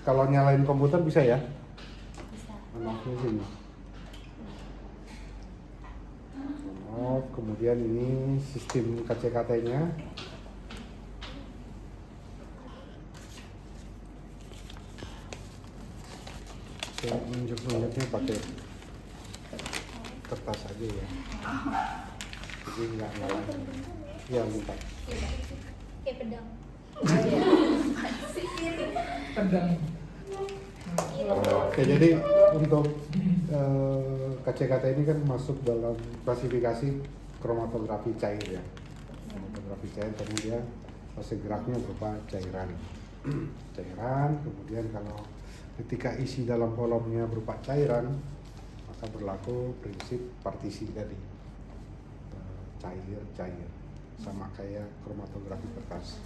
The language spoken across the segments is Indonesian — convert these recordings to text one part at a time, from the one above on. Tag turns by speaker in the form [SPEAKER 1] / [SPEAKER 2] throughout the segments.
[SPEAKER 1] kalau nyalain komputer bisa ya?
[SPEAKER 2] Bisa.
[SPEAKER 1] On-off-nya sini. On-off, kemudian ini sistem KCKT-nya. Saya nunjuk-nunjuknya pakai kertas aja ya. Jadi nggak nyalain. Iya, bentar.
[SPEAKER 2] Kayak pedang.
[SPEAKER 3] Pedang.
[SPEAKER 1] Oke, jadi untuk KCKT ini kan masuk dalam klasifikasi kromatografi cair ya. Kromatografi cair karena dia fase geraknya berupa cairan. Cairan, kemudian kalau ketika isi dalam kolomnya berupa cairan, maka berlaku prinsip partisi tadi. Cair, sama kayak kromatografi kertas.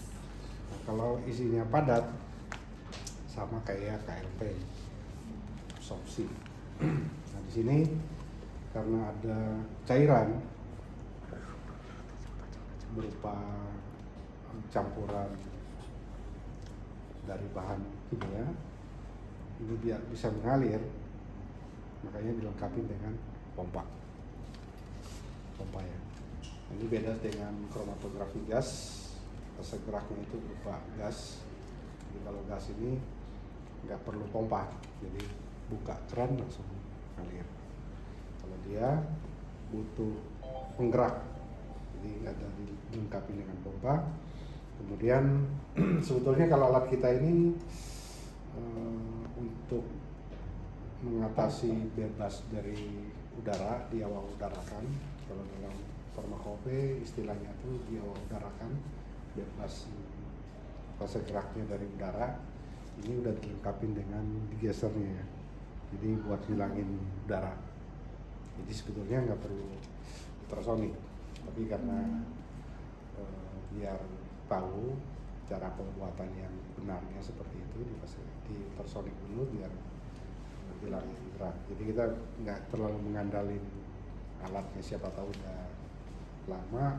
[SPEAKER 1] Nah, kalau isinya padat, sama kayak KLP, absorpsi. Nah di sini karena ada cairan berupa campuran dari bahan kimia, ini biar bisa mengalir, makanya dilengkapi dengan pompa ya. Nah, ini beda dengan kromatografi gas, fase geraknya itu berupa gas. Jadi kalau gas ini nggak perlu pompa, jadi buka keran langsung ngalir. Kalau dia butuh penggerak, jadi ada dilengkapi dengan pompa. Kemudian sebetulnya kalau alat kita ini untuk mengatasi bebas dari udara, diawal udarakan. Kalau dalam farmakope istilahnya itu diawal udarakan, bebas fase geraknya dari udara. Ini udah dilengkapi dengan digesernya ya, jadi buat hilangin udara. Jadi sebetulnya nggak perlu ultrasonik, tapi karena biar tahu cara pembuatan yang benarnya seperti itu di ultrasonik dulu biar hilangin gerak. Jadi kita nggak terlalu mengandalin alatnya, siapa tahu udah lama,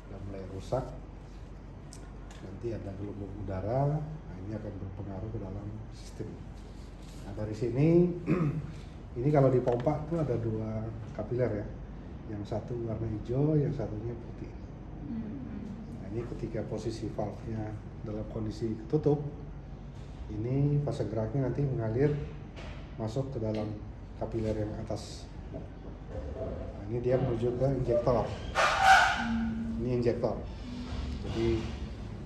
[SPEAKER 1] udah mulai rusak, nanti ada gelombang udara. Ini akan berpengaruh ke dalam sistem. Nah dari sini ini kalau dipompa itu ada dua kapiler ya, yang satu warna hijau, yang satunya putih. Nah ini ketika posisi valve-nya dalam kondisi ketutup, ini fase geraknya nanti mengalir masuk ke dalam kapiler yang atas. Nah ini dia menuju ke injektor. Ini injektor. Jadi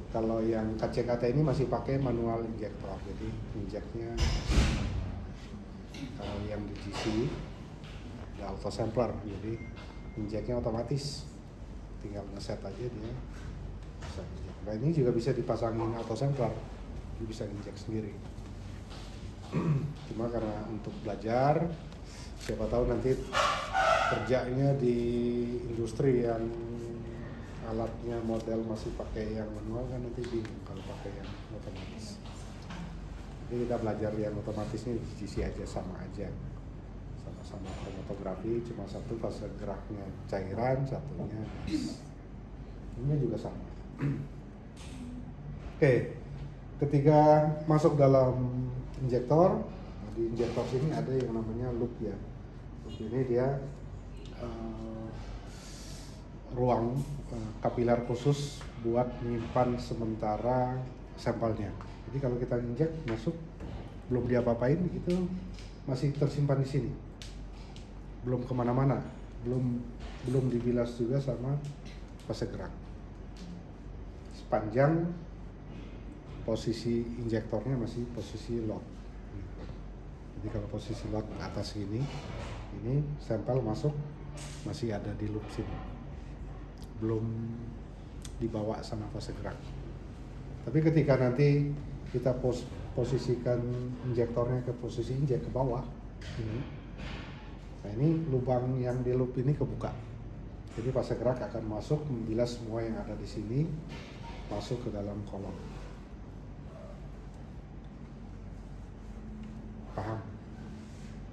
[SPEAKER 1] kalau yang KCKT ini masih pakai manual injektor, jadi injeknya kalau yang di GC ada auto sampler, jadi injeknya otomatis, tinggal ngeset aja dia bisa injek. Nah ini juga bisa dipasangin auto sampler, dia bisa injek sendiri. Cuma karena untuk belajar, siapa tahu nanti kerjanya di industri yang alatnya model masih pakai yang manual kan nanti bingung kalau pakai yang otomatis. Jadi kita belajar yang otomatisnya di GC aja, sama-sama kromatografi, cuma satu fase geraknya cairan, satunya gas. Ini juga sama. Oke, ketika masuk dalam injektor, di injektor sini ada yang namanya loop ya. Loop ini dia ruang kapiler khusus buat menyimpan sementara sampelnya. Jadi kalau kita injek masuk belum diapa-apain itu masih tersimpan di sini, belum kemana-mana, belum dibilas juga sama fase gerak sepanjang posisi injektornya masih posisi lock. Jadi kalau posisi lock atas ini sampel masuk masih ada di loop sini, belum dibawa sama fase gerak. Tapi ketika nanti kita posisikan injektornya ke posisi injek ke bawah ini, nah ini lubang yang di loop ini kebuka, jadi fase gerak akan masuk membilas semua yang ada di sini masuk ke dalam kolom. Paham?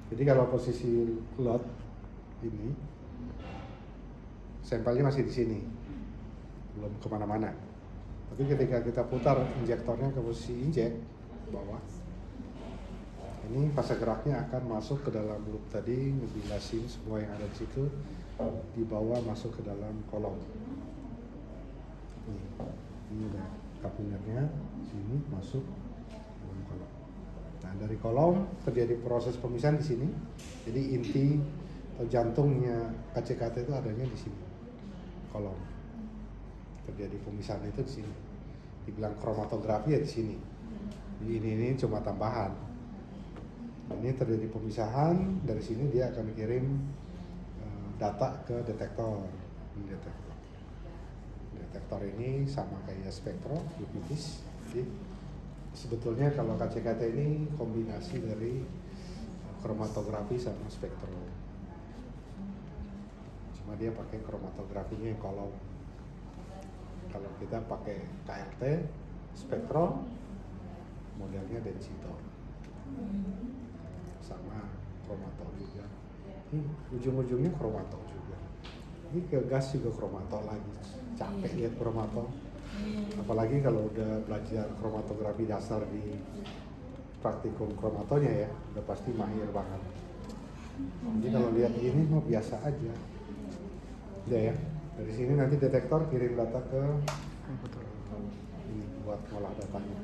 [SPEAKER 1] Jadi kalau posisi load ini sampelnya masih di sini, belum kemana-mana. Tapi ketika kita putar injektornya ke posisi injek bawah, Ini fase geraknya akan masuk ke dalam loop tadi, ngebilasin semua yang ada di situ, dibawa masuk ke dalam kolom. Ini udah kapinernya, sini masuk dalam kolom. Nah dari kolom terjadi proses pemisahan di sini. Jadi inti atau jantungnya KCKT itu adanya di sini, kolom. Terjadi pemisahan itu di sini. Dibilang kromatografi ya di sini. Jadi ini cuma tambahan. Ini terjadi pemisahan, dari sini dia akan kirim data ke detektor. Ini detektor. Detektor ini sama kayak spektro, UPTs. Jadi sebetulnya kalau KCKT ini kombinasi dari kromatografi sama spektro. Cuma dia pakai kromatografinya yang kolom. Kalau kita pakai KRT, spektro, modelnya densitor. Sama kromato juga. Ini ujung-ujungnya kromato juga. Ini ke gas juga kromato lagi. Capek lihat kromato. Apalagi kalau udah belajar kromatografi dasar di praktikum kromatonya ya, udah pasti mahir banget. Jadi kalau lihat ini mah biasa aja. Udah ya. Dari sini nanti detektor kirim data ke ini buat ngolah datanya.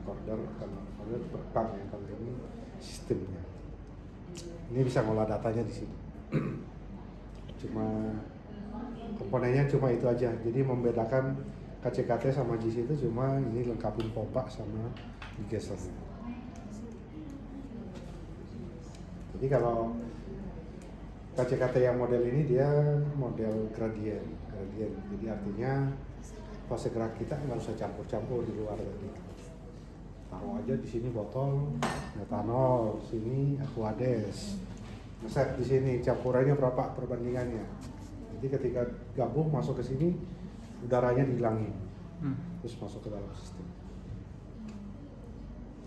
[SPEAKER 1] Recorder kalau terekam ya, kalau ini sistemnya. Ini bisa ngolah datanya di sini. Cuma komponennya cuma itu aja. Jadi membedakan KCKT sama JIS itu cuma ini lengkapin pompa sama digesernya. Jadi kalau KCKT yang model ini dia model gradient. Jadi artinya fase gerak kita nggak usah campur-campur di luar tadi. Taruh aja di sini botol metanol, sini aquades. Ngeset di sini campurannya berapa perbandingannya. Jadi ketika gabung masuk ke sini udaranya dihilangin. Terus masuk ke dalam sistem.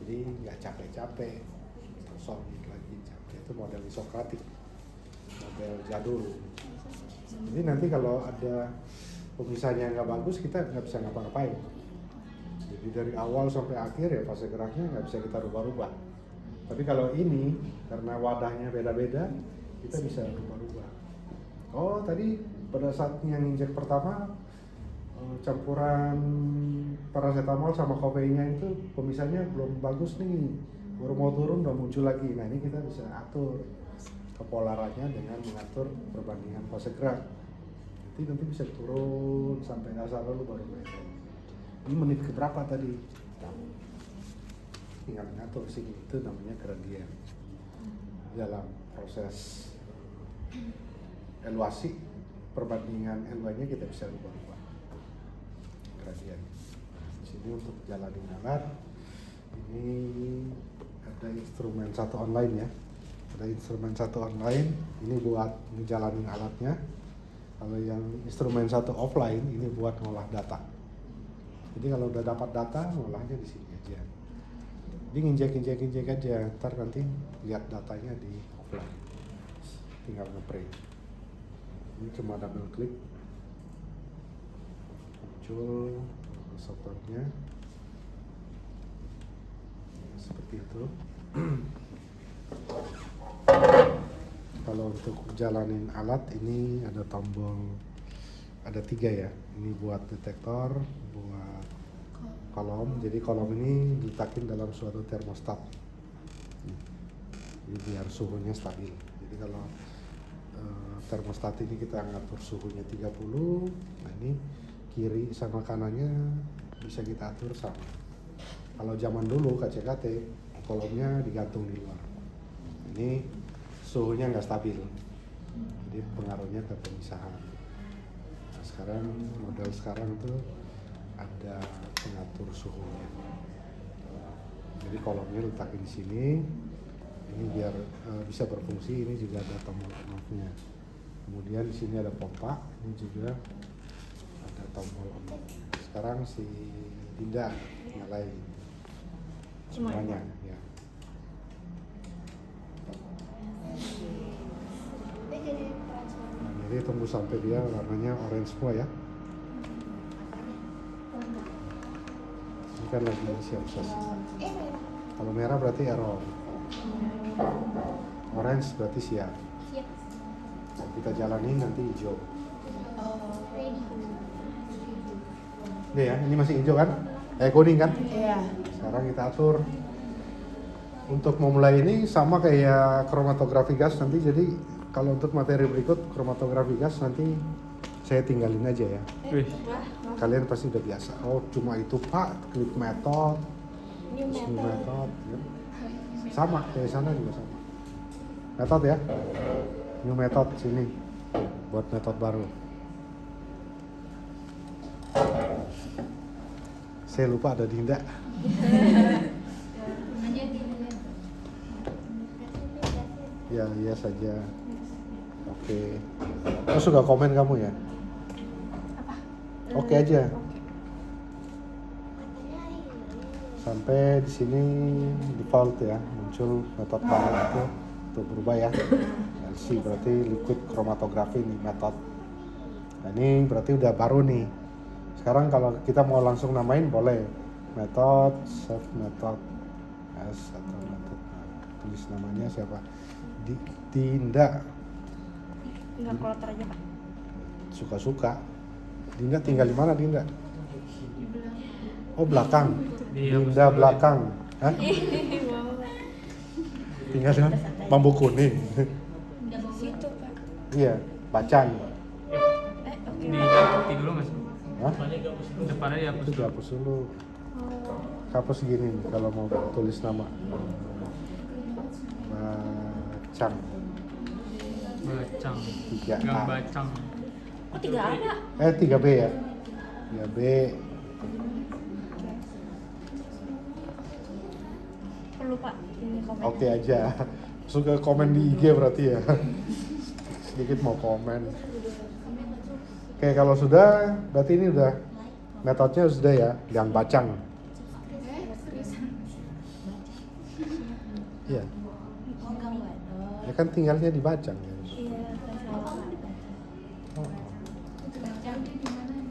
[SPEAKER 1] Jadi nggak capek-capek. Solid lagi capek. Itu model isokratik. Model jadul. Jadi nanti kalau ada pemisahnya nggak bagus kita nggak bisa ngapa-ngapain. Jadi dari awal sampai akhir ya fase geraknya nggak bisa kita rubah-rubah. Tapi kalau ini karena wadahnya beda-beda, kita bisa rubah-rubah. Oh tadi pada saat yang injek pertama campuran paracetamol sama kofeinnya itu pemisahnya belum bagus nih, baru mau turun udah muncul lagi. Nah ini kita bisa atur kepolarannya dengan mengatur perbandingan fase gerak. Nanti bisa turun sampai dasar lalu baru naik. Ini menit keberapa tadi? Tinggal ngatur sini, itu namanya gradient. Dalam proses eluasi, perbandingan LY-nya kita bisa rubah-rubah. Gradient. Di sini untuk jalanin alat, ini ada instrumen satu online ya. Ada instrumen satu online, ini buat ngejalanin alatnya. Kalau yang instrumen satu offline, ini buat ngolah data. Jadi kalau udah dapat data, ngolahnya di sini aja. Jadi injek aja, ntar nanti lihat datanya di offline. Tinggal nge-print. Ini cuma double klik, muncul softwarenya. Seperti itu. Kalau untuk jalanin alat ini ada tombol, ada 3 ya. Ini buat detektor, buat kolom. Jadi kolom ini diletakin dalam suatu termostat. Jadi biar suhunya stabil. Jadi kalau termostat ini kita ngatur suhunya 30, nah ini kiri sama kanannya bisa kita atur sama. Kalau zaman dulu KCKT kolomnya digantung di luar. Ini suhunya nggak stabil, jadi pengaruhnya ke pemisahan. Nah, sekarang model sekarang tuh ada pengatur suhunya. Jadi kolomnya letakin di sini, ini biar bisa berfungsi. Ini juga ada tombol on-off-nya. Kemudian di sini ada pompa, ini juga ada tombol on-off. Sekarang si Dinda nyalain semuanya ya. Nah, jadi tunggu sampai dia warnanya orange semua ya. Ini kan lagi siap sesi. Kalau merah berarti error. Orange berarti siap.
[SPEAKER 2] Siap.
[SPEAKER 1] Kita jalanin nanti hijau.
[SPEAKER 2] Ready.
[SPEAKER 1] Ini ya, ini masih hijau kan? Kuning kan?
[SPEAKER 3] Iya.
[SPEAKER 1] Sekarang kita atur. Untuk memulai ini sama kayak kromatografi gas nanti, jadi kalau untuk materi berikut kromatografi gas nanti saya tinggalin aja ya.
[SPEAKER 4] Wih,
[SPEAKER 1] Kalian pasti udah biasa. Oh cuma itu pak, klik method,
[SPEAKER 2] New
[SPEAKER 1] new
[SPEAKER 2] method.
[SPEAKER 1] method. Ya. Sama kayak sana juga sama. Method ya, new method sini buat metode baru. Saya lupa ada Dinda. Ya, iya saja. Oke. Oh, suka komen kamu ya? Oke aja. Sampai di sini default ya, muncul metode baru itu untuk berubah ya. LC berarti liquid chromatography nih metode. Nah, ini berarti udah baru nih. Sekarang kalau kita mau langsung namain boleh. Metode, save method, S atau method. Nah, tulis namanya siapa? Dinda.
[SPEAKER 3] Tinggal kloter aja Pak.
[SPEAKER 1] Suka-suka. Dinda tinggal di mana Dinda? Oh belakang. Dinda belakang. Hah? Tinggal di mana? Bambu kuning.
[SPEAKER 3] Situ Pak.
[SPEAKER 1] Iya, Bacan.
[SPEAKER 3] Oke.
[SPEAKER 4] dihapus dulu mas.
[SPEAKER 1] Hah?
[SPEAKER 4] Depannya dihapus
[SPEAKER 1] Itu
[SPEAKER 4] dulu.
[SPEAKER 1] dihapus dulu. Hapus gini nih, kalau mau tulis nama. Bacang.
[SPEAKER 4] Bacang.
[SPEAKER 1] 3A.
[SPEAKER 4] Gang bacang.
[SPEAKER 3] Oh 3A Pak.
[SPEAKER 1] 3B ya. 3B.
[SPEAKER 3] Perlu Pak. Ini komen.
[SPEAKER 1] Oke aja. Suka komen di IG berarti ya. Sedikit mau komen. Oke, kalau sudah berarti ini udah metodenya sudah ya, yang bacang. Iya. Ya kan tinggalnya di bacang ya.
[SPEAKER 3] Iya, saya salah Pak.
[SPEAKER 1] Oh.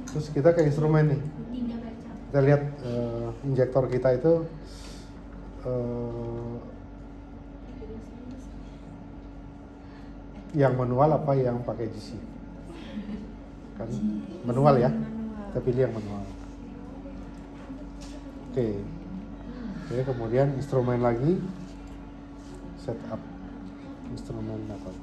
[SPEAKER 1] Terus kita ke instrumen nih. Kita lihat injektor kita itu yang manual apa yang pakai GC? Kan manual ya. Kita pilih yang manual. Oke. Oke, kemudian instrumen lagi. Setup instrumen method.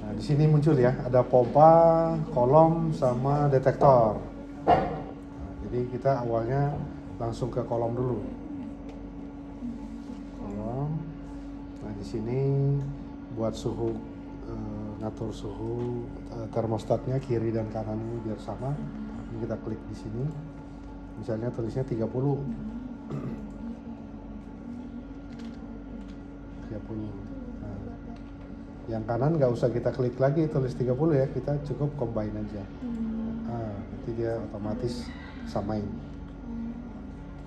[SPEAKER 1] Nah, di sini muncul ya, ada pompa, kolom, sama detektor. Nah, jadi kita awalnya langsung ke kolom dulu. Kolom. Nah, di sini buat suhu, ngatur suhu termostatnya kiri dan kanan ini biar sama. Ini kita klik di sini. Misalnya tulisnya 30. 30. Nah, yang kanan nggak usah kita klik lagi tulis 30 ya, kita cukup combine aja. Nanti dia otomatis samain.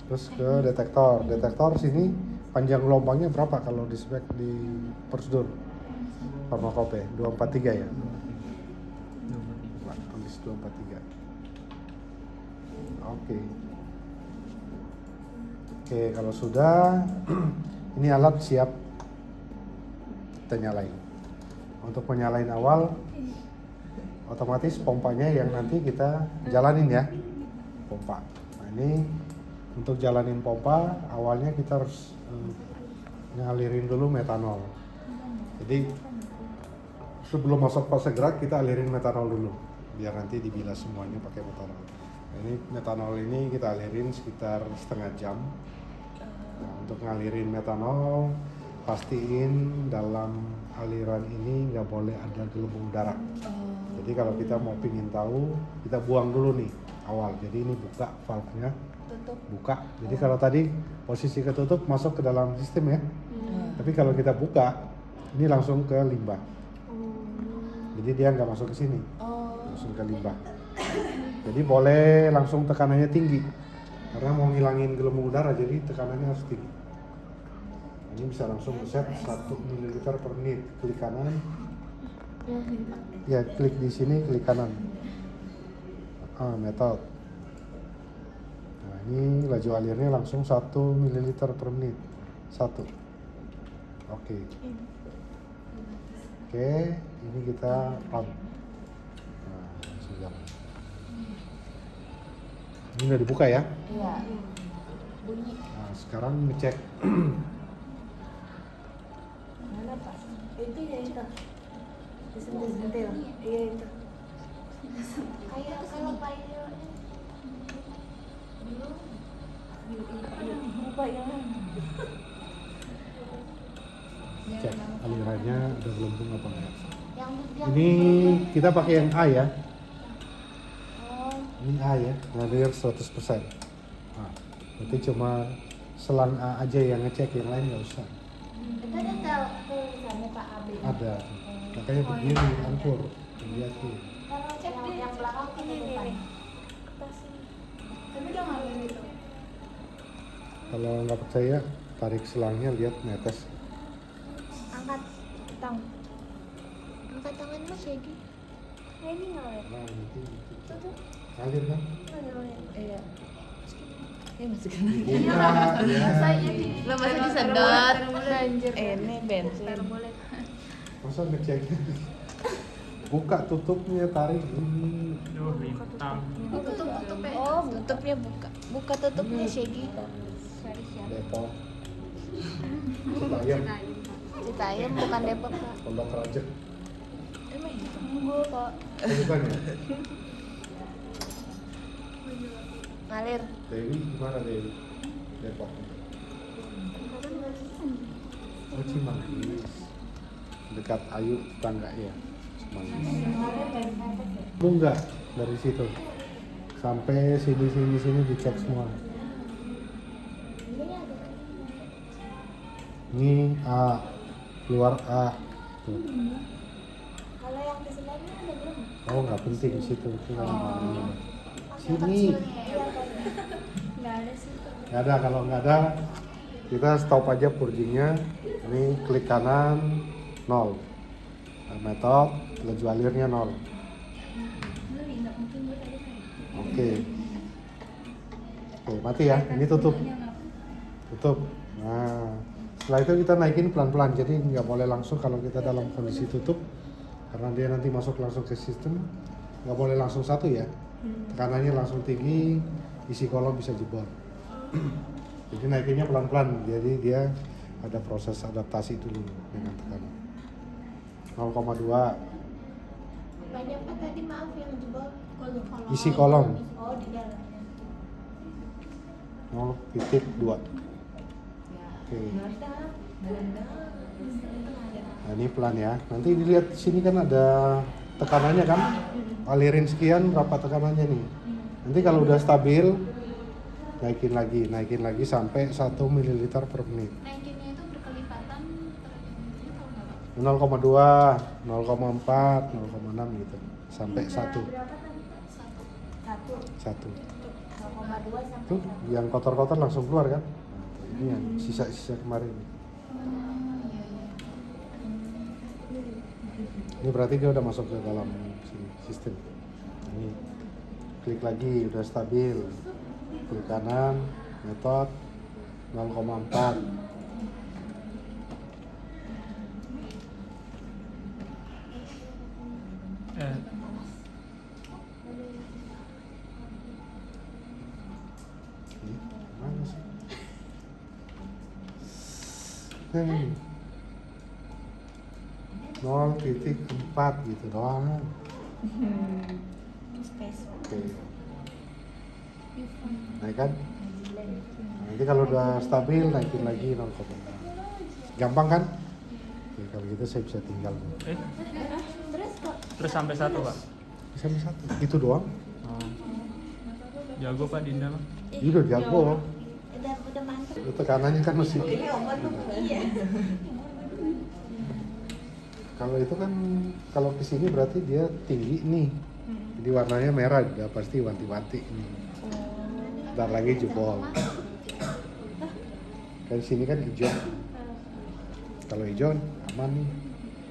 [SPEAKER 1] Terus ke detektor. Detektor sini panjang gelombangnya berapa kalau di spek di prosedur farmakope? 243 ya. Nah, tulis 243. Oke. Oke, kalau sudah ini alat siap kita nyalain. Untuk menyalain awal otomatis pompanya yang nanti kita jalanin ya, pompa. Nah ini untuk jalanin pompa awalnya kita harus ngalirin dulu metanol. Jadi sebelum masuk fase gerak kita alirin metanol dulu biar nanti dibilas semuanya pakai metanol. Nah, ini metanol ini kita alirin sekitar setengah jam. Nah, untuk ngalirin metanol pastiin dalam aliran ini nggak boleh ada gelembung udara. Jadi kalau kita mau pingin tahu, kita buang dulu nih awal. Jadi ini buka valve-nya, buka. Jadi kalau tadi posisi ketutup masuk ke dalam sistem ya. Tapi kalau kita buka, ini langsung ke limbah. Jadi dia nggak masuk ke sini, langsung ke limbah. Jadi boleh langsung tekanannya tinggi, karena mau ngilangin gelembung udara, jadi tekanannya harus tinggi. Ini bisa langsung set 1 ml per menit. Klik kanan. Ya, klik di sini, klik kanan. Method. Nah, ini laju alirnya langsung 1 ml per menit. 1. Oke. Oke, ini kita on. Nah, langsung jalan. Ini udah dibuka ya?
[SPEAKER 3] Iya. Bunyi.
[SPEAKER 1] Nah, sekarang ngecek.
[SPEAKER 3] Mana Pak? Itu ya itu. Disentil-sentil. Iya itu.
[SPEAKER 2] Kayak kalau pilot
[SPEAKER 3] Apa yang
[SPEAKER 1] Cek alirannya udah gelembung apa enggak.
[SPEAKER 2] yang
[SPEAKER 1] Ini kita pakai yang A ya.
[SPEAKER 2] oh
[SPEAKER 1] Ini A ya, ngalir 100%. Nah, berarti cuma selang A aja yang ngecek, yang lain nggak usah.
[SPEAKER 2] itu ada tulisannya Pak AB.
[SPEAKER 1] Ada. Makanya begini, angkur. Lihat tuh.
[SPEAKER 2] Kalau yang belakang kita depan. Tapi udah ngalir itu.
[SPEAKER 1] Kalau nggak percaya, tarik selangnya, lihat netes.
[SPEAKER 2] Angkat
[SPEAKER 3] tang?
[SPEAKER 2] angkat tangan Mas Yegi.
[SPEAKER 3] Ya ini ngalir.
[SPEAKER 1] Nah, nanti ngalir kan?
[SPEAKER 3] Iya. Ini masih kena.
[SPEAKER 1] Buka, ya.
[SPEAKER 3] Lo masa disedot? Ini bensin.
[SPEAKER 1] Masa ngeceknya? Buka tutupnya, tarik.
[SPEAKER 4] Duh, lintang.
[SPEAKER 3] Oh, tutupnya buka. Buka tutupnya Shegi.
[SPEAKER 1] Depok. Citayam,
[SPEAKER 3] Citayam bukan Depok, Pak.
[SPEAKER 1] Pondok Raja.
[SPEAKER 3] Emang itu? Enggak, Pak.
[SPEAKER 1] Oh, bukan ya?
[SPEAKER 3] Ngalir.
[SPEAKER 1] Dewi, gimana Dewi? Depok. Oh, Cimanggis. Dekat Ayu, tetangga ya. Cimanggis. Enggak dari situ. Sampai sini dicek semua. Ini A, keluar A. Tuh.
[SPEAKER 2] Kalau yang di sebelahnya ada belum?
[SPEAKER 1] Oh, nggak penting di situ. Itu kan sini.
[SPEAKER 2] Nggak ada sih.
[SPEAKER 1] Nggak ada, kalau nggak ada kita stop aja purgingnya. Ini klik kanan 0. Metode laju alirnya 0. Oke. Oke, mati ya. Ini tutup. Tutup. Nah, setelah itu kita naikin pelan-pelan. Jadi nggak boleh langsung kalau kita dalam kondisi tutup, karena dia nanti masuk langsung ke sistem. Nggak boleh langsung satu ya. Tekanannya langsung tinggi, isi kolom bisa jebol. Jadi naikinnya pelan-pelan. Jadi dia ada proses adaptasi dulu dengan tekanan. 0,2.
[SPEAKER 2] Banyak Pak tadi maaf yang jebol kolom.
[SPEAKER 1] Isi kolom.
[SPEAKER 2] Oh di dalamnya.
[SPEAKER 1] 0,2. Oke. Nah, ini pelan ya. Nanti dilihat sini kan ada tekanannya kan. Alirin sekian berapa tekanannya nih. Nanti kalau udah stabil, naikin lagi sampai 1 ml per menit.
[SPEAKER 2] Naikinnya itu berkelipatan terjadi kalau nggak Pak?
[SPEAKER 1] 0,2, 0,4, 0,6 gitu. Sampai 1.
[SPEAKER 2] Berapa tadi Pak? Satu.
[SPEAKER 1] 1.
[SPEAKER 2] 0,2 sampai
[SPEAKER 1] Tuh, yang kotor-kotor langsung keluar kan? Ini yang sisa-sisa kemarin. Ini berarti dia udah masuk ke dalam sistem. Ini klik lagi, udah stabil. Klik kanan, metode 0,4. Mana sih? Hei. 0,4 gitu doang.
[SPEAKER 3] Space.
[SPEAKER 1] Oke. Naik kan? Nanti kalau udah stabil naikin lagi 0,4. Gampang kan? Oke, kalau gitu saya bisa tinggal.
[SPEAKER 4] Terus sampai 1, Pak.
[SPEAKER 1] Bisa satu. Itu doang.
[SPEAKER 4] Oh. Jago Pak Dinda mah.
[SPEAKER 1] Ini udah jago.
[SPEAKER 2] udah mantap.
[SPEAKER 1] Itu tekanannya kan masih. Kalau itu kan kalau kesini berarti dia tinggi nih. Jadi warnanya merah, udah pasti wanti-wanti nih. Bentar lagi jebol. Kan sini kan hijau. Kalau hijau aman nih.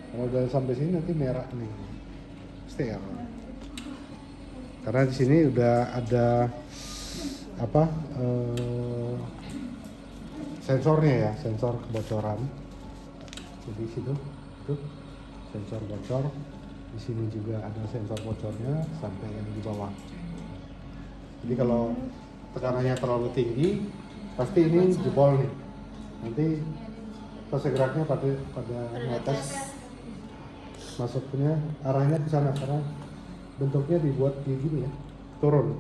[SPEAKER 1] Kalau udah sampai sini nanti merah nih. Pasti ya. Karena di sini udah ada apa sensornya ya, sensor kebocoran. Jadi situ tuh sensor bocor. Di sini juga ada sensor bocornya sampai yang di bawah. Jadi kalau tekanannya terlalu tinggi, pasti ini jebol nih. Nanti pas geraknya pada atas masuknya arahnya ke sana karena bentuknya dibuat kayak gini ya, turun.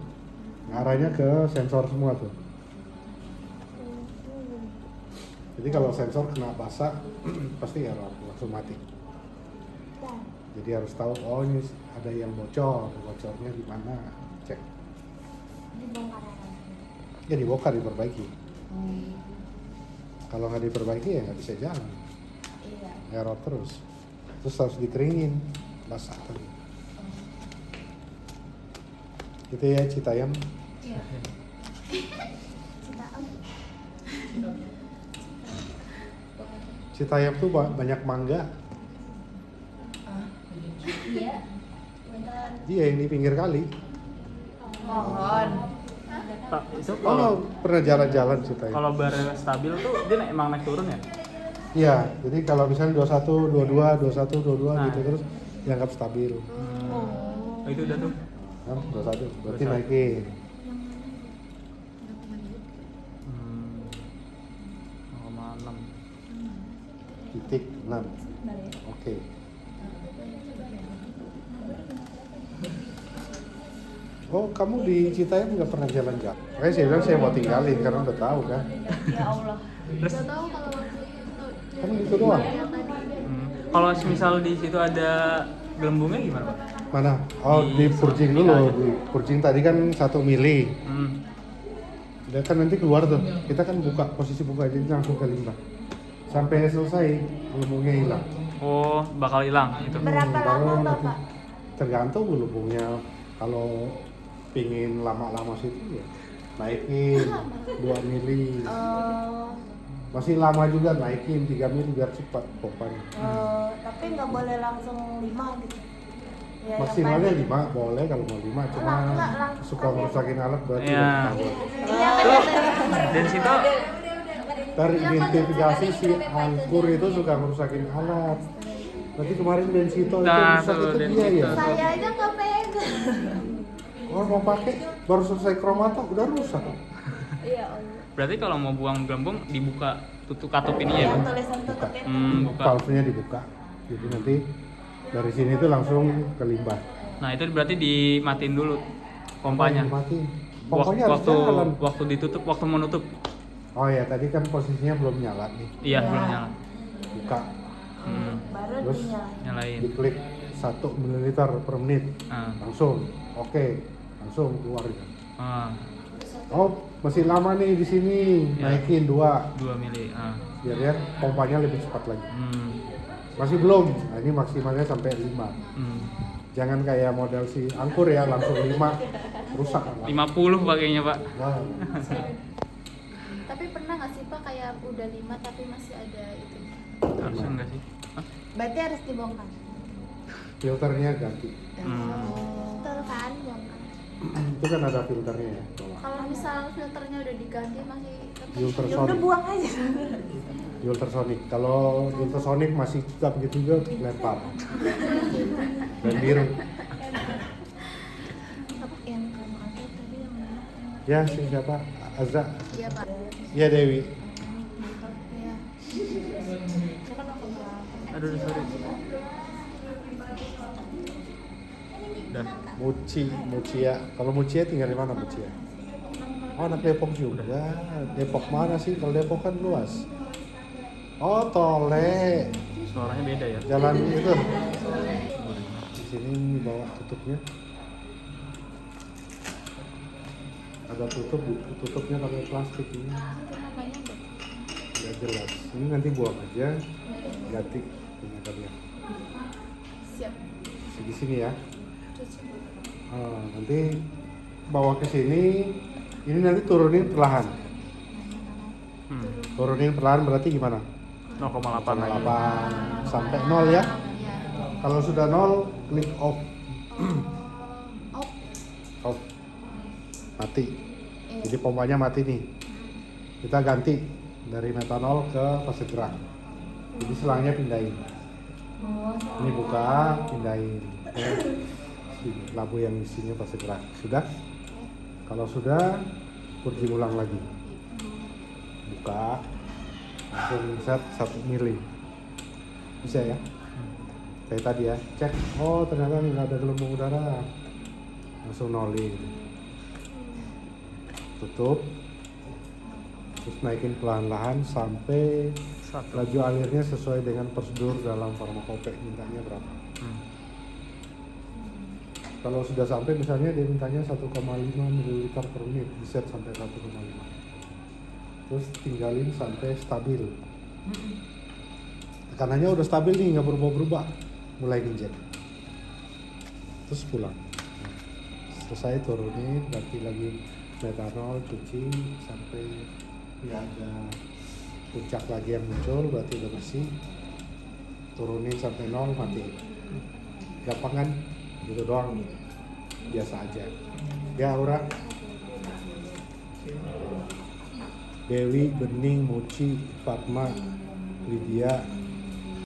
[SPEAKER 1] Nah, arahnya ke sensor semua tuh. Jadi kalau sensor kena basah pasti ya langsung mati. Jadi harus tahu, oh ini ada yang bocor, bocornya di mana, cek.
[SPEAKER 3] Dibongkar.
[SPEAKER 1] Ya dibongkar, diperbaiki. Kalau nggak diperbaiki ya nggak bisa jalan,
[SPEAKER 3] Iya.
[SPEAKER 1] error terus. Terus harus dikeringin, basah tadi. Gitu ya Citayam.
[SPEAKER 2] Iya.
[SPEAKER 1] Citayam tuh banyak mangga.
[SPEAKER 2] Iya. Beneran.
[SPEAKER 1] Iya, yang di pinggir kali.
[SPEAKER 2] Pohon.
[SPEAKER 4] Pak, itu
[SPEAKER 1] Oh,
[SPEAKER 4] kalau
[SPEAKER 1] pernah jalan-jalan Citayam.
[SPEAKER 4] kalau barel stabil tuh dia emang naik turun ya?
[SPEAKER 1] Iya, jadi kalau misalnya 21, 22, 21, 22
[SPEAKER 4] Nah.
[SPEAKER 1] gitu terus dianggap stabil.
[SPEAKER 4] Oh, itu udah tuh.
[SPEAKER 1] Kan 21, berarti
[SPEAKER 4] 21.
[SPEAKER 1] naikin.
[SPEAKER 4] Hmm. 0,6.
[SPEAKER 1] Titik 6. Oke. Oh, kamu di Citayam nggak pernah jalan-jalan? Makanya saya bilang saya mau tinggalin karena udah tahu kan.
[SPEAKER 3] Ya Allah.
[SPEAKER 4] Terus
[SPEAKER 2] Gak tahu kalau waktu itu.
[SPEAKER 1] Kamu gitu doang?
[SPEAKER 2] Ya tadi.
[SPEAKER 4] kalau misal di situ ada gelembungnya gimana, Pak?
[SPEAKER 1] Mana? Oh, di purjing dulu. Di purjing tadi kan 1 mili. Udah kan nanti keluar tuh. Kita kan buka, posisi buka jadi langsung ke limbah. Sampai selesai gelembungnya hilang.
[SPEAKER 4] Oh, bakal hilang itu.
[SPEAKER 3] Berapa
[SPEAKER 1] Baru
[SPEAKER 3] lama tuh,
[SPEAKER 1] nanti
[SPEAKER 3] Pak?
[SPEAKER 1] tergantung gelembungnya. Kalau pingin lama-lama situ ya naikin 2 mili. Masih lama juga naikin 3 mili biar cepat pompanya.
[SPEAKER 3] Tapi nggak boleh langsung 5 gitu. Ya, yang
[SPEAKER 1] Maksimalnya
[SPEAKER 3] paling-
[SPEAKER 1] 5 boleh kalau mau 5, cuma
[SPEAKER 3] Enggak,
[SPEAKER 1] suka merusakin alat berarti
[SPEAKER 4] Iya.
[SPEAKER 1] udah ketahuan.
[SPEAKER 3] Iya,
[SPEAKER 4] Dan situ
[SPEAKER 1] Teridentifikasi si angkur itu suka merusakin alat. Berarti kemarin Densito itu
[SPEAKER 4] Nah,
[SPEAKER 1] rusak
[SPEAKER 4] tuh,
[SPEAKER 1] itu dia
[SPEAKER 4] Densito.
[SPEAKER 1] ya.
[SPEAKER 2] Saya aja nggak pegang.
[SPEAKER 1] Oh, mau pakai baru selesai kromata udah rusak.
[SPEAKER 3] Iya, Allah.
[SPEAKER 4] berarti kalau mau buang gelembung dibuka tutup katup ini ya,
[SPEAKER 3] Yang
[SPEAKER 4] Pak?
[SPEAKER 3] tulisan tutupnya.
[SPEAKER 4] Buka.
[SPEAKER 1] Valve-nya dibuka. Jadi nanti dari sini tuh langsung ke limbah.
[SPEAKER 4] Nah, itu berarti dimatiin dulu pompanya.
[SPEAKER 1] Dimatiin. Pompanya harus
[SPEAKER 4] Waktu
[SPEAKER 1] jalan.
[SPEAKER 4] waktu ditutup, waktu menutup.
[SPEAKER 1] Oh ya, tadi kan posisinya belum nyala nih.
[SPEAKER 4] Iya,
[SPEAKER 3] Ya.
[SPEAKER 4] belum nyala.
[SPEAKER 1] Buka,
[SPEAKER 3] Baru
[SPEAKER 1] Terus?
[SPEAKER 3] dinyalain.
[SPEAKER 4] Nyalain.
[SPEAKER 1] diklik 1 ml per menit.
[SPEAKER 4] Ah.
[SPEAKER 1] Langsung. Oke, langsung keluar ya.
[SPEAKER 4] Ah,
[SPEAKER 1] Oh, masih lama nih di sini.
[SPEAKER 4] Ya.
[SPEAKER 1] Naikin 2
[SPEAKER 4] 2 mili.
[SPEAKER 1] biar ya pompanya lebih cepat lagi.
[SPEAKER 4] Hmm.
[SPEAKER 1] Masih belum. Nah, ini maksimalnya sampai 5.
[SPEAKER 4] Hmm.
[SPEAKER 1] Jangan kayak model si angkur ya, langsung 5 rusak.
[SPEAKER 4] 50 pakainya, Pak.
[SPEAKER 1] Wah,
[SPEAKER 2] Tapi pernah nggak sih Pak kayak udah 5 tapi masih ada itu?
[SPEAKER 4] Harusnya enggak sih? Hah?
[SPEAKER 3] Berarti harus dibongkar.
[SPEAKER 1] filternya ganti.
[SPEAKER 2] Betul kan bongkar.
[SPEAKER 1] Itu kan ada filternya ya. bawah.
[SPEAKER 2] Kalau misal filternya udah diganti masih tetap
[SPEAKER 3] Ya udah
[SPEAKER 1] Ultrasonic.
[SPEAKER 3] buang aja.
[SPEAKER 1] Ultrasonic. Kalau ultrasonic masih tetap gitu juga lempar. Dan biru.
[SPEAKER 2] apa yang kamu ada tadi yang mana?
[SPEAKER 1] Ya, siapa? Azra.
[SPEAKER 2] Iya Pak.
[SPEAKER 1] Ya, Dewi.
[SPEAKER 2] Iya.
[SPEAKER 4] Aduh, sorry. Udah.
[SPEAKER 1] Mucia. Kalau Mucia tinggal di mana Mucia? Oh, anak Depok juga. Depok mana sih? Kalau Depok kan luas. Oh, Tole.
[SPEAKER 4] Suaranya beda ya.
[SPEAKER 1] Jalan itu. Di sini bawa tutupnya. Ada tutupnya pakai plastik ini.
[SPEAKER 2] Itu namanya Dok.
[SPEAKER 1] Nggak jelas. Ini nanti buang aja. Ganti punya kalian.
[SPEAKER 2] Siap.
[SPEAKER 1] Di sini ya.
[SPEAKER 2] Cuci.
[SPEAKER 1] Nanti bawa ke sini. Ini nanti turunin perlahan. Turunin perlahan berarti gimana?
[SPEAKER 4] 0,8 lagi.
[SPEAKER 1] 8 sampai 0 ya.
[SPEAKER 2] Iya.
[SPEAKER 1] Kalau sudah 0, klik off.
[SPEAKER 2] Oh.
[SPEAKER 1] Off. Mati.
[SPEAKER 2] Iya.
[SPEAKER 1] Jadi pompanya mati nih. Kita ganti dari metanol ke fase gerak. Jadi selangnya pindahin. Ini buka, pindahin ke sini, lampu yang isinya fase gerak. Sudah? Kalau sudah, purging ulang lagi. Buka, langsung set 1 mili. Bisa ya? Kayak tadi ya, cek. Oh ternyata nggak ada gelembung udara. Langsung nolin. Tutup. Terus naikin pelan-pelan sampai laju alirnya sesuai dengan prosedur dalam farmakope, mintanya berapa. Kalau sudah sampai misalnya dia mintanya 1,5 ml per menit, diset sampai 1,5. Terus tinggalin sampai stabil. Tekanannya udah stabil nih, nggak berubah-berubah, mulai injek. Terus pulang. Selesai turunin, ganti lagi metanol, cuci sampai ya ada puncak lagi yang muncul, berarti udah bersih. Turunin sampai 0, mati. Gampang kan? Gitu doang, biasa aja. Ya Aura, Dewi, Bening, Muci, Fatma, Lydia,